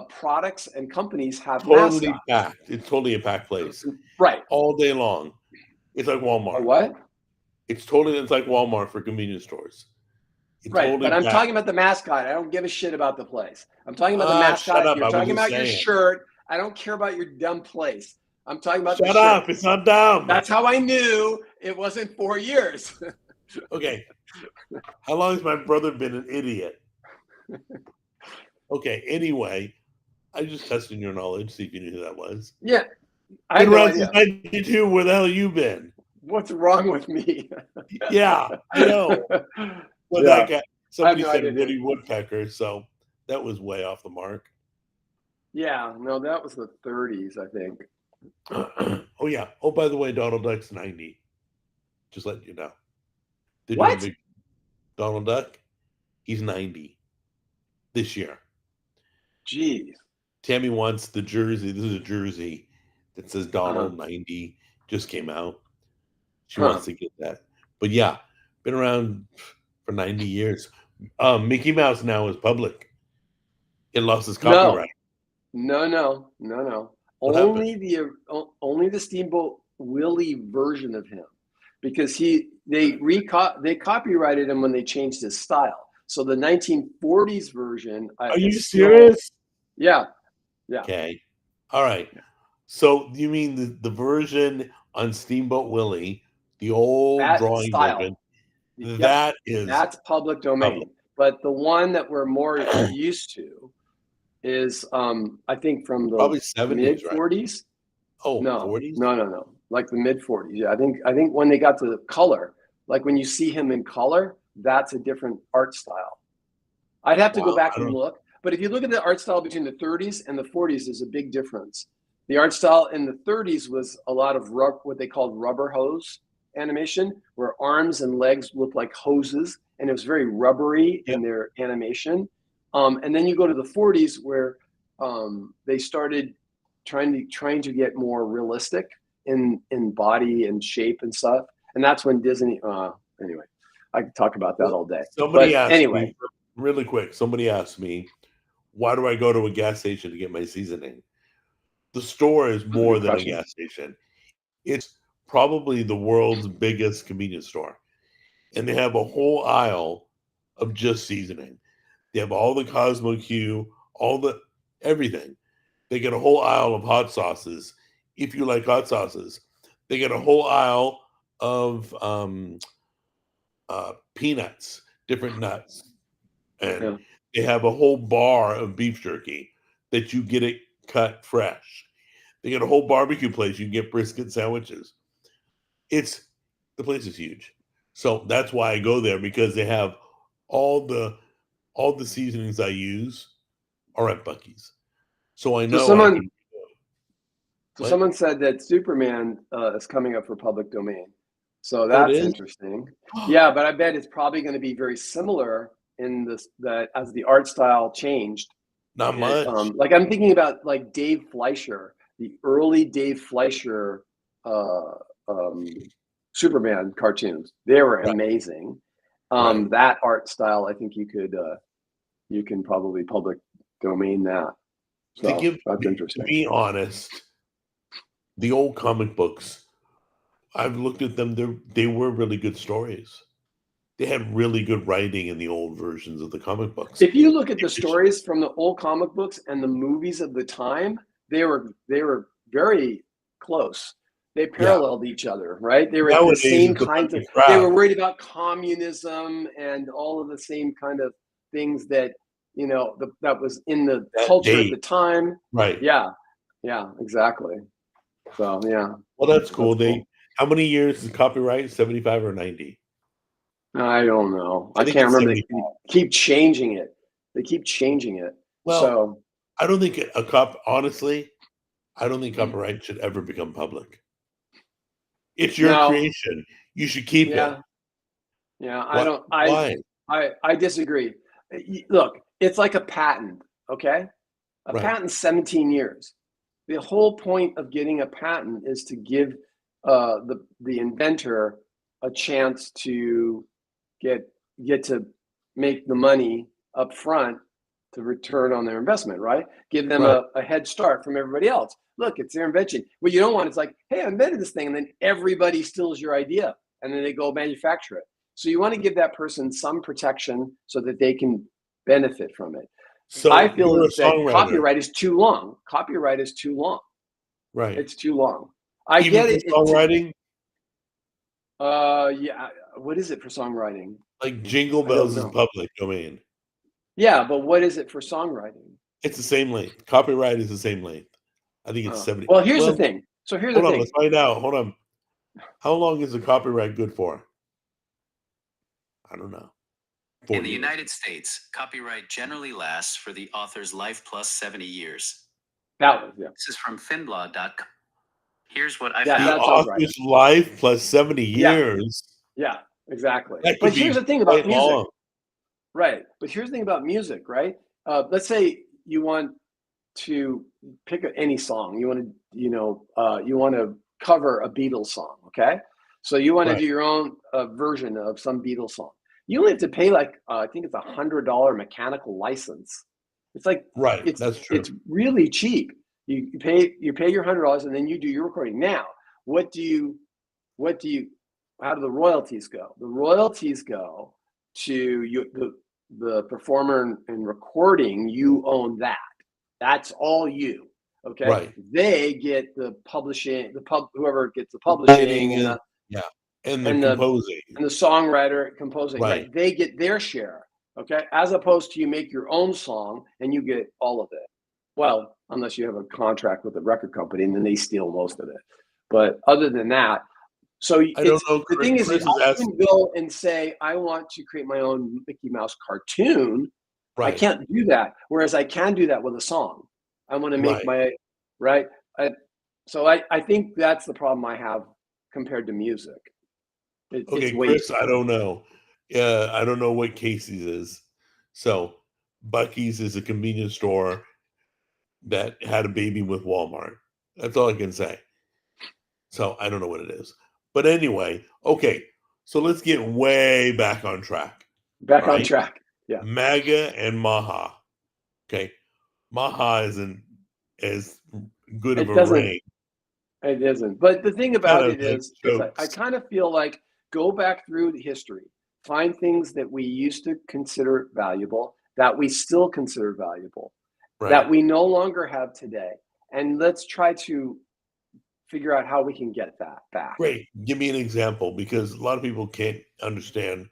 products and companies have totally mascots. packed. It's totally a packed place. Right. All day long. It's like Walmart. What? It's like Walmart for convenience stores. It's right. Totally but I'm packed. talking about the mascot. I don't give a shit about the place. I'm talking about the mascot. Shut up. You're talking about your shirt. I don't care about your dumb place. I'm talking about Shut up. It's not dumb. That's how I knew it wasn't 4 years. Okay. How long has my brother been an idiot? Okay. Anyway, I just tested your knowledge, see if you knew who that was. Yeah. I had no idea. Since 92, where the hell you been? What's wrong with me? Yeah, I know. Well, that guy, somebody said Woody Woodpecker, so that was way off the mark. Yeah, no, that was the 30s, I think. Oh yeah. Oh, by the way, Donald Duck's 90. Just letting you know. They're doing a What? big Donald Duck. He's 90 this year. Jeez. Tammy wants the jersey. This is a jersey that says Uh-huh. Donald 90. Just came out. She Huh. wants to get that. But yeah, been around for 90 years. Mickey Mouse now is public. It lost its No, copyright. no. What happened? Only the Steamboat Willie version of him, because they copyrighted him when they changed his style. So the 1940s version Are you is still, serious? yeah, yeah, Okay. All right. yeah. So you mean the version on Steamboat Willie, the old That drawing version, style. Yep, that is that's public public. domain. But the one that we're more used to is, I think, from the Probably mid 70s, right? 40s. Oh, No, 40s? no. Like the mid 40s. Yeah, I think when they got to the color, like when you see him in color, that's a different art style. I'd have to go Wow. back I and don't look, but if you look at the art style between the 30s and the 40s, there's a big difference. The art style in the 30s was a lot of what they called rubber hose animation, where arms and legs looked like hoses, and it was very rubbery yep. in their animation. And then you go to the 40s, where they started trying to get more realistic in body and shape and stuff. And that's when Disney. Anyway, I could talk about that Well, all day. somebody But asked anyway, me really quick, somebody asked me, why do I go to a gas station to get my seasoning? The store is that's a good more than a question. gas station. It's probably the world's biggest convenience store. And they have a whole aisle of just seasoning. They have all the Cosmo Q, all the everything. They get a whole aisle of hot sauces. If you like hot sauces, they get a whole aisle of peanuts, different nuts, and Yeah. they have a whole bar of beef jerky that you get it cut fresh. They get a whole barbecue place. You can get brisket sandwiches. It's the place is huge, so that's why I go there because they have all the all the seasonings I use are at Bucky's. So I So know I someone can. so What? someone said that Superman is coming up for public domain. So Oh, it that's is. interesting. Yeah, but I bet it's probably going to be very similar in this that as the art style changed. Not much. Like I'm thinking about like Dave Fleischer, the early Dave Fleischer uh, um, Superman cartoons. They were Right. amazing. Right. That art style, I think you can probably public domain that. To So give that's to interesting. be honest, the old comic books, I've looked at them. They were really good stories. They had really good writing in the old versions of the comic books. If you look at the stories from the old comic books and the movies of the time, they were very close. They Yeah. paralleled each other, right? They were the Nowadays, same it's a bunch kinds of. of They crap. were worried about communism and all of the same kind of things that that was in the That culture at the date. time. Right. Yeah, yeah, exactly. So yeah, Well, that's cool. that's They cool. how many years is copyright? 75 or 90? I don't know. I I think can't it's remember. 75. They keep changing it. They keep changing it. Well, So. I don't think a cop honestly, I don't think copyright should ever become public. It's your No, creation. You should keep it. yeah, yeah. I What don't. why? I disagree. Look, it's like a patent. Okay, a Right. patent's 17 years. The whole point of getting a patent is to give the inventor a chance to get get to make the money up front to return on their investment, right? Give them Right. a head start from everybody else. Look, it's their invention. What you don't want is like, hey, I invented this thing, and then everybody steals your idea, and then they go manufacture it. So you want to give that person some protection so that they can benefit from it. I So feel you're a that songwriter, copyright is too long. Copyright is too long. right? It's too long. I Even get for it. songwriting, Yeah. What is it for songwriting? like Jingle I don't Bells is know. public domain. Yeah, but what is it for songwriting? It's the same length. Copyright is the same length. I think it's 70. Well, here's the Well, thing. So here's the hold on, thing. let's find out. Hold on. How long is the copyright good for? I don't know. In 40 the years. United States, copyright generally lasts for the author's life plus 70 years. That was, yeah. This is from finblaw.com. Here's what I Yeah, found. The that sounds right. author's life plus 70 Yeah. years. Yeah, exactly. That could But be here's the thing quite about music. long. Right. But here's the thing about music, right? Let's say you want to pick any song. You want to, you want to cover a Beatles song, okay? So you want to Right. do your own version of some Beatles song. You only have to pay like I think it's $100 mechanical license. It's like Right. That's true. it's really cheap. You pay your $100 and then you do your recording. Now, how do the royalties go? The royalties go to you, the performer and recording. You own that. That's all you. Okay. Right. They get the publishing, whoever gets the publishing and the composing. and the songwriter composing, right? They get their share. Okay. As opposed to you make your own song and you get all of it. Well, unless you have a contract with a record company and then they steal most of it. But other than that, so I don't know. the thing is, Chris I couldn't go and say, I want to create my own Mickey Mouse cartoon. Right. I can't do that. Whereas I can do that with a song. I want to make so I think that's the problem I have compared to music. Okay, Chris, I don't know. I don't know what Casey's is. So Bucky's is a convenience store that had a baby with Walmart. That's all I can say. So I don't know what it is. But anyway, okay. So let's get way back on track. On track. Yeah. Maga and Maha. Okay. Maha isn't as good of a ring. It isn't. But the thing about it is I kind of feel like go back through the history, find things that we used to consider valuable, that we still consider valuable, that we no longer have today. And let's try to figure out how we can get that back. Great. Give me an example, because a lot of people can't understand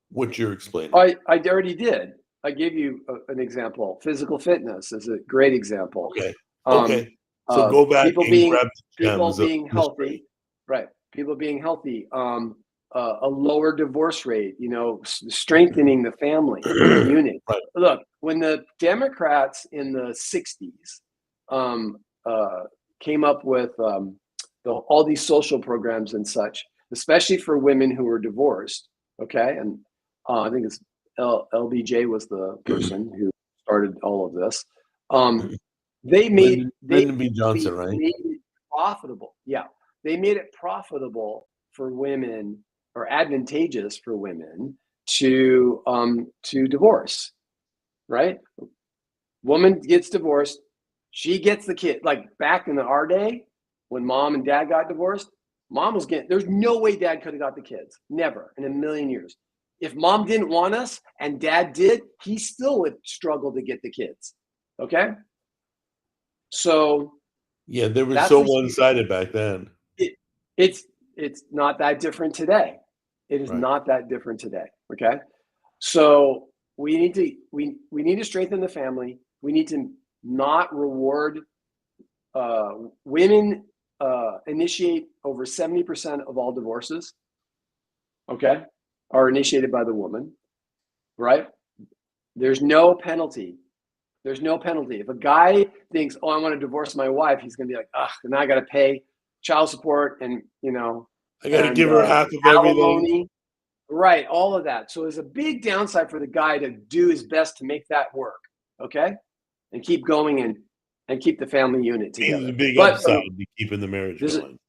what you're explaining. I already did. I gave you an example. Physical fitness is a great example. Okay. So go back people and being grab the people being healthy, right? People being healthy. A lower divorce rate. Strengthening the family unit. Right. Look, when the Democrats in the '60s came up with all these social programs and such, especially for women who were divorced. Okay, and I think it's LBJ was the person who started all of this. They made Lyndon B. Johnson, right? Made it profitable. Yeah, they made it profitable for women, or advantageous for women to divorce. Right? Woman gets divorced, she gets the kid. Like back in our day, when mom and dad got divorced, mom was getting. There's no way dad could have got the kids. Never in a million years. If mom didn't want us and dad did, he still would struggle to get the kids. Okay. So yeah, they were so one-sided back then. It's not that different today. It is not that different today. Okay. So we need to strengthen the family. We need to not reward women. Initiate over 70% of all divorces. Okay. Are initiated by the woman, right? There's no penalty. There's no penalty. If a guy thinks, "Oh, I want to divorce my wife," he's going to be like, "Ugh, now I got to pay child support and I got to give her half of everything." Right, all of that. So there's a big downside for the guy to do his best to make that work, okay, and keep going and keep the family unit together. There's a big upside to keeping the marriage going.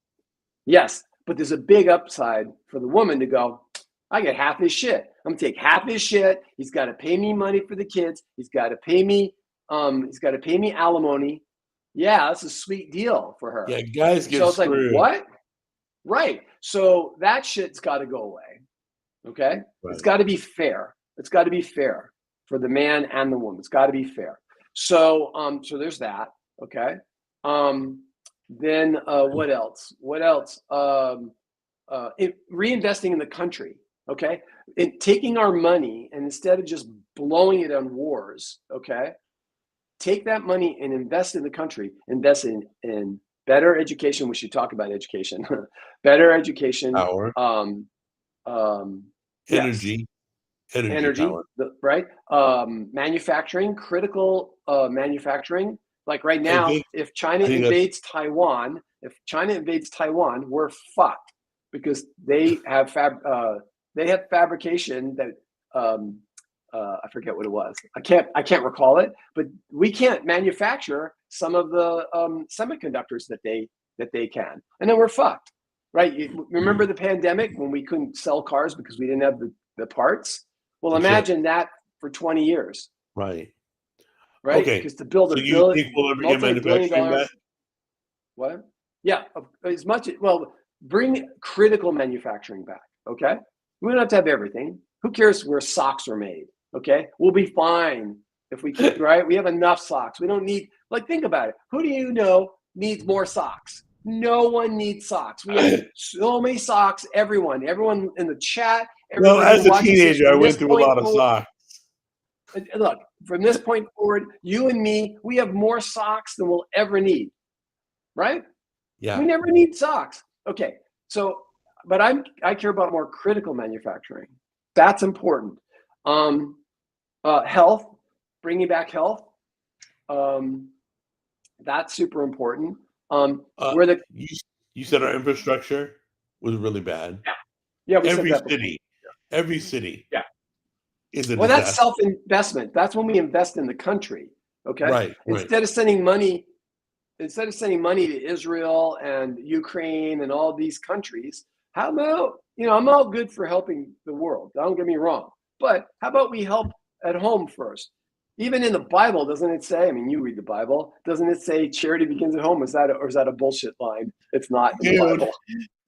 Yes, but there's a big upside for the woman to go, I get half his shit. I'm gonna take half his shit. He's got to pay me money for the kids. He's got to pay me. He's got to pay me alimony. Yeah, that's a sweet deal for her. Yeah, guys get so it's screwed. Like, what? Right. So that shit's got to go away. Okay. Right. It's got to be fair. It's got to be fair for the man and the woman. It's got to be fair. So so there's that. Okay. Then what else? What else? Reinvesting in the country. Okay. Taking our money and instead of just blowing it on wars. Okay. Take that money and invest in the country. Invest in better education. We should talk about education. Better education. Power. Energy. Yes. Energy. Power. Right. Manufacturing. Critical manufacturing. Like right I now, think if China I think that's invades Taiwan, we're fucked because they have fabrication that I forget what it was. I can't recall it, but we can't manufacture some of the semiconductors that they can, and then we're fucked, right? You remember the pandemic when we couldn't sell cars because we didn't have the parts? Well, the chip, imagine that for 20 years, right? right? Okay, Because to build so a you think we'll ever get multi-billion manufacturing dollar back? what? Yeah, as much well, bring critical manufacturing back. Okay, we don't have to have everything. Who cares where socks are made? Okay, we'll be fine if we keep right. We have enough socks. We don't need think about it. Who do you know needs more socks? No one needs socks. We have so many socks. Everyone in the chat, Well, everyone who as a watches this teenager, I from went this through a point lot of forward. socks. Look, from this point forward, you and me, we have more socks than we'll ever need. Right? Yeah. We never need socks. Okay, so but I care about more critical manufacturing. That's important. Health, bringing back health. That's super important. Where the You said our infrastructure was really bad. yeah we said Every that before. city Yeah. is a Well, that's disaster. self-investment. That's when we invest in the country. Okay. Right. Instead of sending money to Israel and Ukraine and all these countries, how about, I'm all good for helping the world. Don't get me wrong. But how about we help at home first? Even in the Bible, doesn't it say, I mean, you read the Bible, doesn't it say charity begins at home? Is that a bullshit line? It's not in the Dude, Bible.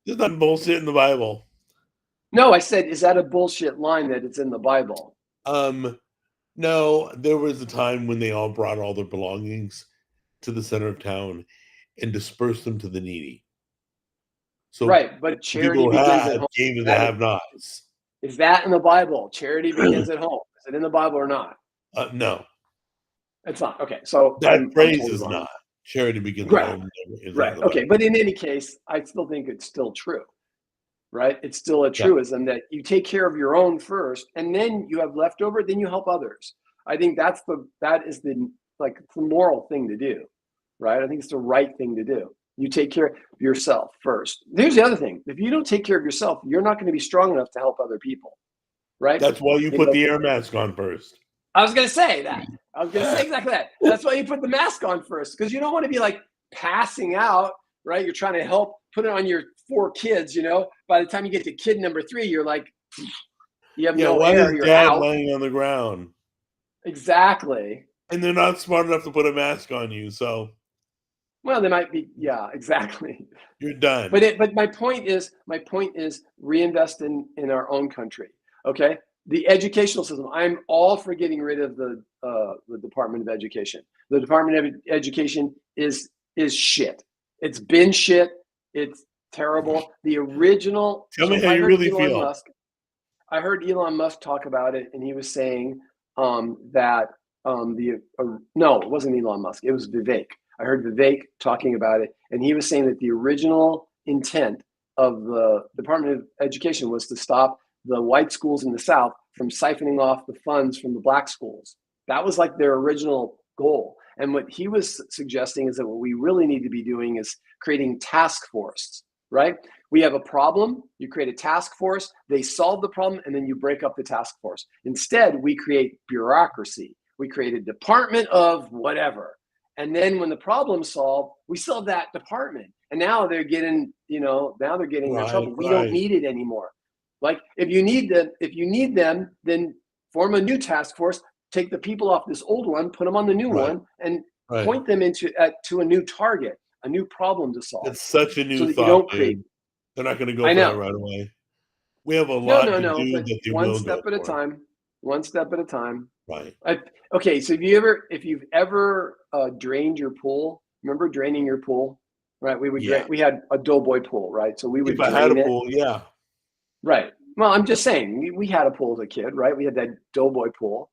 there's not bullshit in the Bible. No, I said, is that a bullshit line that it's in the Bible? No, there was a time when they all brought all their belongings to the center of town and dispersed them to the needy. So right, but charity people who begins at had home. gave to the have-nots. Is that in the Bible? Charity begins at home. Is it in the Bible or not? No, It's not. Okay, so that I'm phrase totally is wrong. not. Charity begins at Right, home is not in right. the Okay, Bible. but in any case, I still think it's still true, right? It's still a Yeah. truism that you take care of your own first, and then you have leftover, then you help others. I think that is the moral thing to do, right? I think it's the right thing to do. You take care of yourself first. Here's the other thing: if you don't take care of yourself, you're not going to be strong enough to help other people, right? That's why you put the air mask on first. I was going to say that. I was going to say exactly that. That's why you put the mask on first, because you don't want to be passing out, right? You're trying to help put it on your 4 kids, By the time you get to kid number 3, you're you have no why air, is you're dad out. laying on the ground? Exactly. And they're not smart enough to put a mask on you, so Well, they might be, yeah, exactly. you're done. But my point is reinvest in our own country. Okay, the educational system. I'm all for getting rid of the Department of Education. The Department of Education is shit. It's been shit. It's terrible. The original. Tell me how you really feel. I heard Elon Musk talk about it, and he was saying that no, it wasn't Elon Musk. It was Vivek. I heard Vivek talking about it, and he was saying that the original intent of the Department of Education was to stop the white schools in the South from siphoning off the funds from the black schools. That was their original goal. And what he was suggesting is that what we really need to be doing is creating task forces, right? We have a problem, you create a task force, they solve the problem, and then you break up the task force. Instead, we create bureaucracy. We create a department of whatever. And then when the problem's solved, we still have that department. And now they're getting, in trouble. We don't need it anymore. If you need them, then form a new task force, take the people off this old one, put them on the new one, and point them to a new target, a new problem to solve. It's such a new so that thought, you don't dude. create. They're not going to go for that right away. We have a lot to do but that they one will step go at a for. time. One step at a time. Right. Okay, so if you've ever drained your pool, remember draining your pool, right? We had a doughboy pool, right? So we would If I drain had a it. pool, yeah. Right. Well, I'm just saying we had a pool as a kid, right? We had that doughboy pool,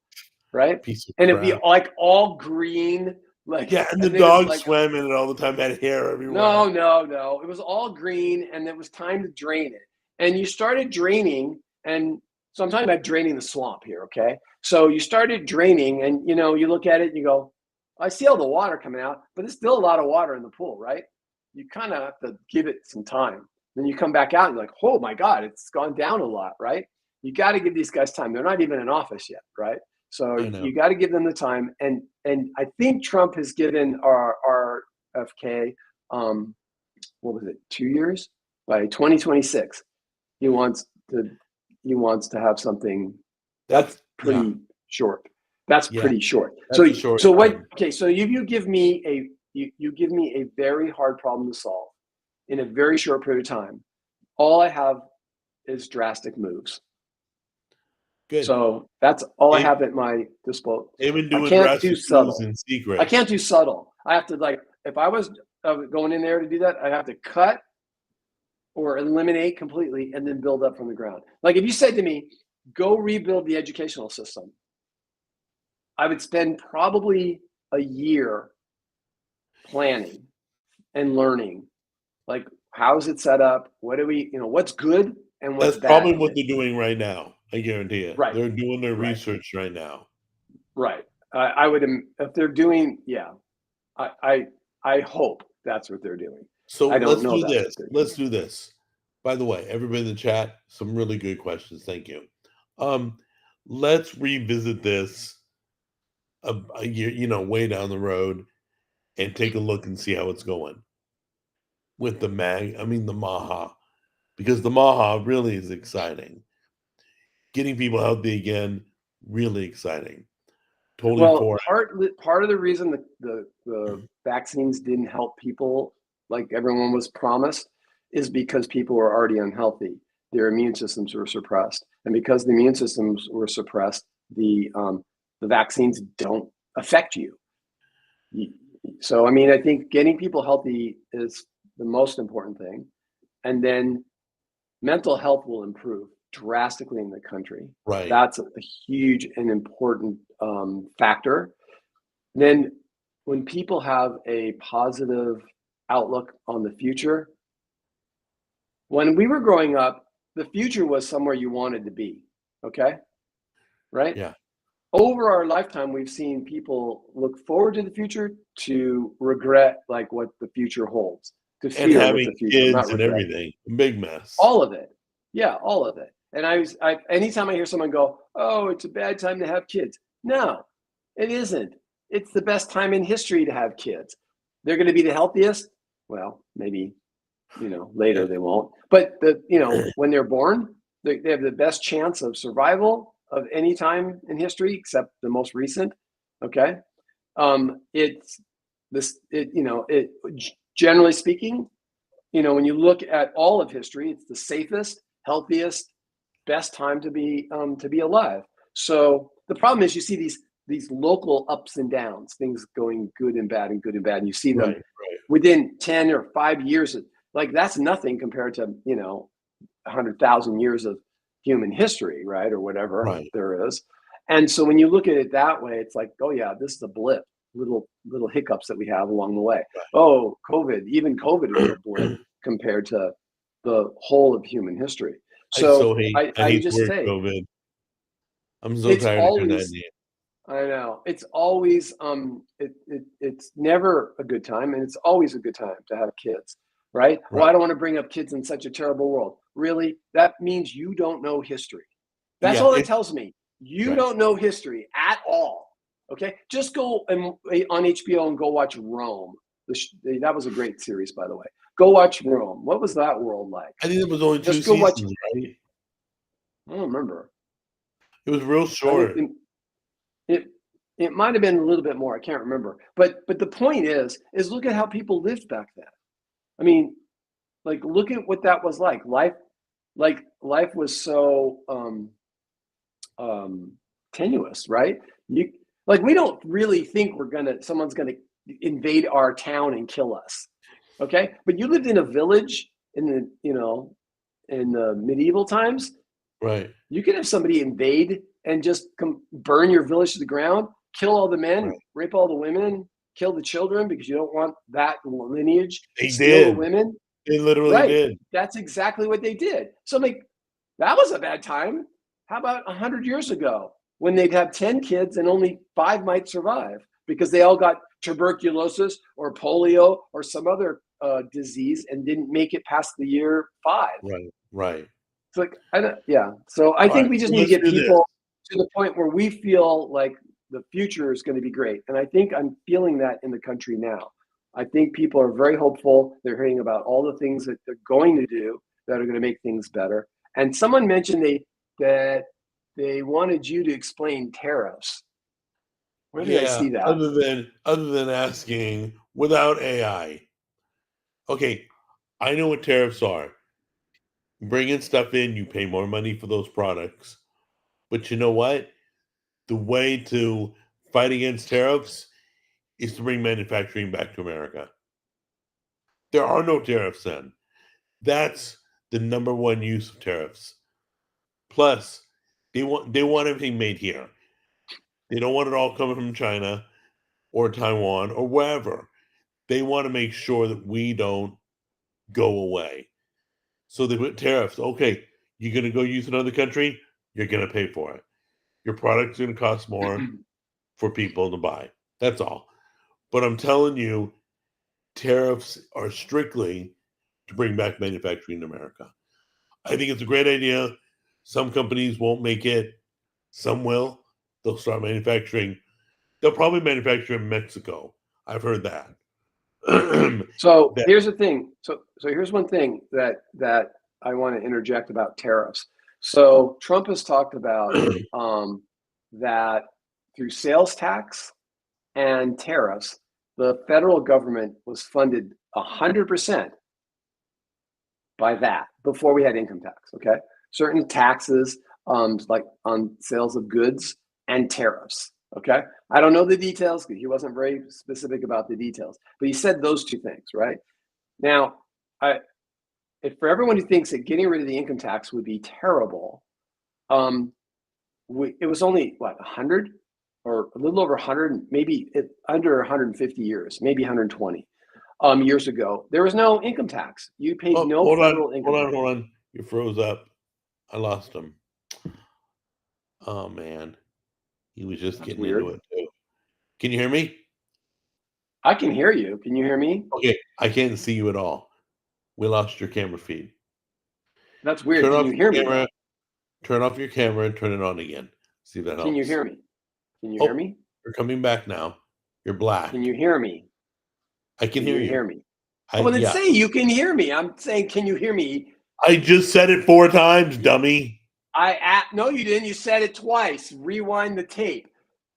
right? Piece of and crap. it'd be all green, and the dog swam in it all the time, had hair everywhere. No. It was all green, and it was time to drain it. And you started draining, and so I'm talking about draining the swamp here, okay? So you started draining, and you look at it and you go, I see all the water coming out, but there's still a lot of water in the pool, right? You kind of have to give it some time. Then you come back out and you're like, oh my God, it's gone down a lot, right? You got to give these guys time. They're not even in office yet, right? So I know. you got to give them the time. And I think Trump has given our FK, what was it, 2 years? By 2026, he wants to have something That's pretty short. That's Yeah. pretty short. That's a short So what? time. Okay, so you give me a very hard problem to solve in a very short period of time. All I have is drastic moves. Good. So that's all I They've- have at my disposal. They've been I doing can't drastic do moves subtle. in secret. I can't do subtle. I have to, like, if I was going in there to do that, I have to cut or eliminate completely and then build up from the ground. Like if you said to me, go rebuild the educational system, I would spend probably a year planning and learning. Like, how is it set up? What do we, what's good and what's That's bad? probably in what it? they're doing right now. I guarantee it. Right. They're doing their Right. research right now. Right. I would, if they're doing, yeah, I hope that's what they're doing. So I don't let's know do that's this. what they're Let's do this. By the way, everybody in the chat, some really good questions. Thank you. Let's revisit this a year, way down the road, and take a look and see how it's going with the the Maha, because the Maha really is exciting. Getting people healthy again, really exciting. Totally Well, for it. part of the reason the vaccines didn't help people like everyone was promised is because people were already unhealthy. Their immune systems were suppressed, and because the immune systems were suppressed, the vaccines don't affect you. So, I mean, I think getting people healthy is the most important thing, and then mental health will improve drastically in the country. Right. That's a huge and important factor. Then when people have a positive outlook on the future, when we were growing up, the future was somewhere you wanted to be. Okay. Right. Yeah. Over our lifetime, we've seen people look forward to the future to regret like what the future holds, to And fear what having the future, not kids and regret. everything. Big mess. All of it. Yeah, all of it. And anytime I hear someone go, oh, it's a bad time to have kids. No, it isn't. It's the best time in history to have kids. They're going to be the healthiest. Well, maybe, later they won't. But when they're born, they have the best chance of survival of any time in history, except the most recent. Okay. It's this, generally speaking, when you look at all of history, it's the safest, healthiest, best time to be alive. So the problem is you see these local ups and downs, things going good and bad and good and bad. And you see them within 10 or 5 years. Like that's nothing compared to, 100,000 years of human history, right? Or whatever there is. And so when you look at it that way, it's like, oh yeah, this is a blip, little hiccups that we have along the way. Oh, even COVID was a blip compared to the whole of human history. So I hate just the word say, COVID. I'm so tired of hearing that name. I know it's always it's never a good time, and it's always a good time to have kids, right? Well, I don't want to bring up kids in such a terrible world. Really, that means you don't know history. That's all it tells me. You don't know history at all. Okay, just go on HBO and go watch Rome. That was a great series, by the way. Go watch Rome. What was that world like? I think it was only 2 seasons, right? I don't remember. It was real short. It might have been a little bit more. I can't remember. But the point is look at how people lived back then. I mean, like look at what that was like. Life was so tenuous, right? We don't really think someone's gonna invade our town and kill us. Okay? But you lived in a village in the medieval times. Right. You can have somebody invade and just burn your village to the ground, kill all the men, rape all the women, kill the children because you don't want that lineage. They steal did. The women. They literally did. That's exactly what they did. So that was a bad time. How about 100 years ago when they'd have 10 kids and only 5 might survive? because they all got tuberculosis or polio or some other disease and didn't make it past the year 5. Right. It's like, yeah. So I think we just need to get people to the point where we feel like the future is going to be great. And I think I'm feeling that in the country now. I think people are very hopeful. They're hearing about all the things that they're going to do that are going to make things better. And someone mentioned that they wanted you to explain tariffs. Where did I see that? Other than asking without AI. Okay, I know what tariffs are. Bringing stuff in, you pay more money for those products. But you know what? The way to fight against tariffs is to bring manufacturing back to America. There are no tariffs then. That's the number one use of tariffs. Plus, they want everything made here. They don't want it all coming from China or Taiwan or wherever. They want to make sure that we don't go away. So they put tariffs. Okay, you're going to go use another country, you're going to pay for it. Your product's going to cost more for people to buy. That's all. But I'm telling you, tariffs are strictly to bring back manufacturing in America. I think it's a great idea. Some companies won't make it. Some will. They'll start manufacturing. They'll probably manufacture in Mexico. I've heard that. So here's the thing. So here's one thing that I want to interject about tariffs. So Trump has talked about that through sales tax and tariffs, the federal government was funded 100% by that before we had income tax. Okay, certain taxes, like on sales of goods and tariffs. Okay, I don't know the details because he wasn't very specific about the details, but he said those two things, right? Now, if for everyone who thinks that getting rid of the income tax would be terrible, it was only what 100 or a little over 100, maybe under 150 years, maybe 120 years ago. There was no income tax. You paid no federal income tax. Hold on. You froze up. I lost him. Oh man. He was just getting into it too. Can you hear me? I can hear you. Can you hear me? Okay, I can't see you at all. We lost your camera feed. That's weird. Can you hear me? Turn off your camera and turn it on again. See if that helps. Can you hear me? Can you hear me? You're coming back now. You're black. Can you hear me? I can hear you. Hear me? Well, then say you can hear me. I'm saying, can you hear me? I just said it 4 times, dummy. No, you didn't. You said it twice. Rewind the tape.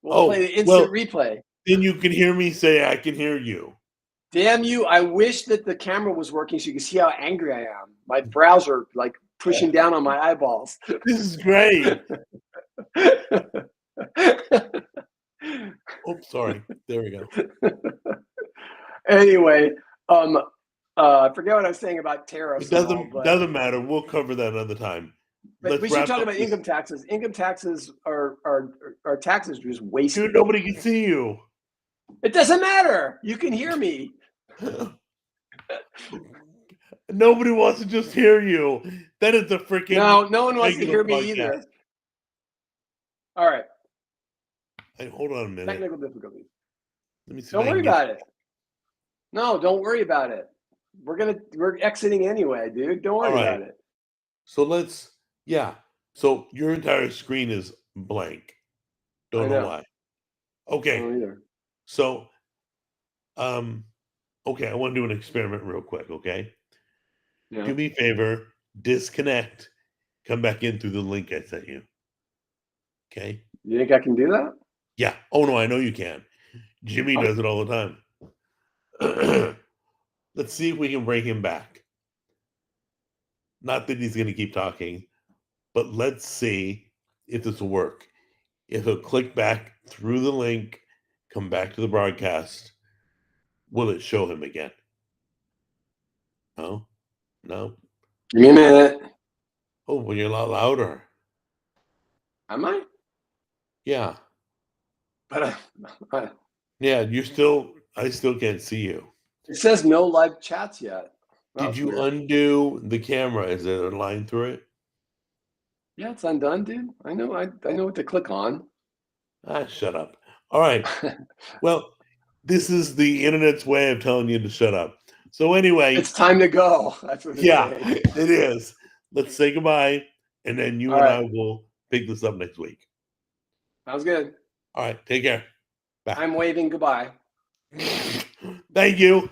We'll play the instant replay. Then you can hear me say I can hear you. Damn you. I wish that the camera was working so you can see how angry I am. My brows are like pushing down on my eyeballs. This is great. Oh, sorry. There we go. Anyway, I forget what I was saying about tariffs. It doesn't matter. We'll cover that another time. But we should talk about income taxes. Income taxes are taxes just wasted. Dude, nobody can see you. It doesn't matter. You can hear me. Nobody wants to just hear you. That is a freaking no one wants to hear me either. All right. Hey, hold on a minute. Technical difficulties. Let me see. Don't worry about it. No, don't worry about it. We're exiting anyway, dude. Don't worry about it. So So your entire screen is blank. Don't know why. Okay. I don't either. So, okay, I want to do an experiment real quick, okay? Yeah. Do me a favor, disconnect, come back in through the link I sent you. Okay? You think I can do that? Yeah. Oh, no, I know you can. Jimmy does it all the time. Let's see if we can bring him back. Not that he's going to keep talking, but let's see if this will work. If he'll click back through the link, come back to the broadcast, will it show him again? No? No? Give me a minute. Oh, well, you're a lot louder. Am I? Yeah. But yeah, I still can't see you. It says no live chats yet. Did you undo the camera? Is there a line through it? Yeah, it's undone, dude. I know what to click on. Shut up. All right. Well, this is the internet's way of telling you to shut up. So anyway, It's time to go. That's what it's yeah, saying. it is. Let's say goodbye, and then you All and right. I will pick this up next week. Sounds good. All right. Take care. Bye. I'm waving goodbye. Thank you.